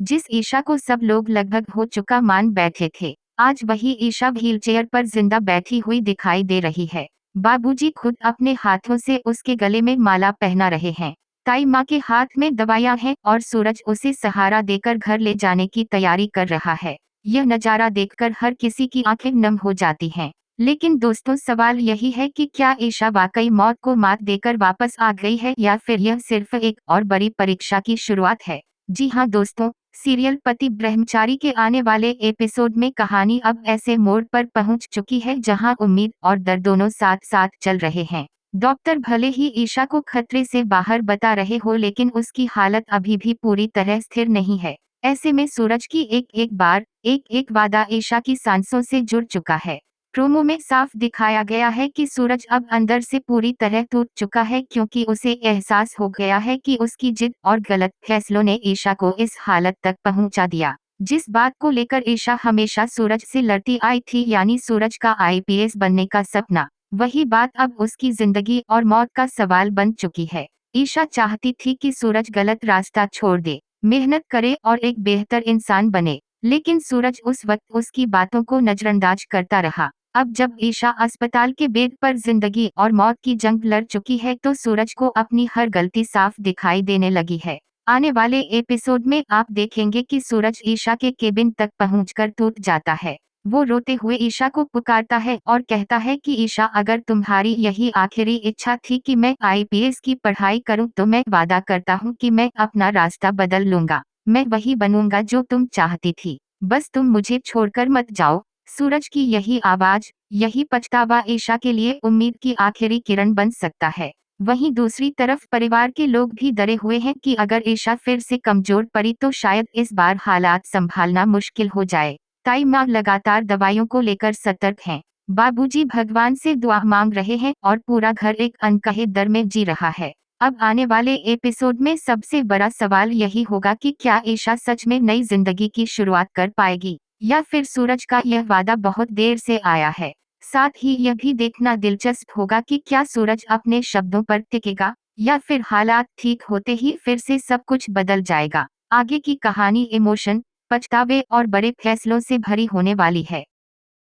जिस ईशा को सब लोग लगभग हो चुका मान बैठे थे, आज वही ईशा व्हीलचेयर पर जिंदा बैठी हुई दिखाई दे रही है। बाबूजी खुद अपने हाथों से उसके गले में माला पहना रहे हैं। ताई माँ के हाथ में दवाइयाँ हैं और सूरज उसे सहारा देकर घर ले जाने की तैयारी कर रहा है। यह नज़ारा देखकर हर किसी की आंखें नम हो जाती हैं। लेकिन दोस्तों, सवाल यही है कि क्या ईशा वाकई मौत को मात देकर वापस आ गई है या फिर यह सिर्फ एक और बड़ी परीक्षा की शुरुआत है। जी हाँ दोस्तों, सीरियल पति ब्रह्मचारी के आने वाले एपिसोड में कहानी अब ऐसे मोड़ पर पहुंच चुकी है जहां उम्मीद और डर दोनों साथ साथ चल रहे हैं। डॉक्टर भले ही ईशा को खतरे से बाहर बता रहे हो, लेकिन उसकी हालत अभी भी पूरी तरह स्थिर नहीं है। ऐसे में सूरज की एक एक बार, एक एक वादा ईशा की सांसों से जुड़ चुका है। प्रोमो में साफ दिखाया गया है कि सूरज अब अंदर से पूरी तरह टूट चुका है, क्योंकि उसे एहसास हो गया है कि उसकी जिद और गलत फैसलों ने ईशा को इस हालत तक पहुंचा दिया। जिस बात को लेकर ईशा हमेशा सूरज से लड़ती आई थी, यानी सूरज का आईपीएस बनने का सपना, वही बात अब उसकी जिंदगी और मौत का सवाल बन चुकी है। ईशा चाहती थी कि सूरज गलत रास्ता छोड़ दे, मेहनत करे और एक बेहतर इंसान बने, लेकिन सूरज उस वक्त उसकी बातों को नजरअंदाज करता रहा। अब जब ईशा अस्पताल के बेड पर जिंदगी और मौत की जंग लड़ चुकी है, तो सूरज को अपनी हर गलती साफ दिखाई देने लगी है। आने वाले एपिसोड में आप देखेंगे कि सूरज ईशा के केबिन तक पहुंचकर टूट जाता है। वो रोते हुए ईशा को पुकारता है और कहता है कि ईशा, अगर तुम्हारी यही आखिरी इच्छा थी कि मैं आईपीएस की पढ़ाई करूं, तो मैं वादा करता हूं कि मैं अपना रास्ता बदल लूंगा। मैं वही बनूंगा जो तुम चाहती थी। बस तुम मुझे छोड़कर मत जाओ। सूरज की यही आवाज, यही पछतावा ईशा के लिए उम्मीद की आखिरी किरण बन सकता है। वहीं दूसरी तरफ परिवार के लोग भी डरे हुए हैं कि अगर ईशा फिर से कमजोर पड़ी तो शायद इस बार हालात संभालना मुश्किल हो जाए। ताई माँ लगातार दवाइयों को लेकर सतर्क हैं। बाबूजी भगवान से दुआ मांग रहे हैं और पूरा घर एक अनकहे डर में जी रहा है। अब आने वाले एपिसोड में सबसे बड़ा सवाल यही होगा कि क्या ईशा सच में नई जिंदगी की शुरुआत कर पाएगी, या फिर सूरज का यह वादा बहुत देर से आया है। साथ ही यह भी देखना दिलचस्प होगा कि क्या सूरज अपने शब्दों पर टिकेगा, या फिर हालात ठीक होते ही फिर से सब कुछ बदल जाएगा। आगे की कहानी इमोशन, पछतावे और बड़े फैसलों से भरी होने वाली है।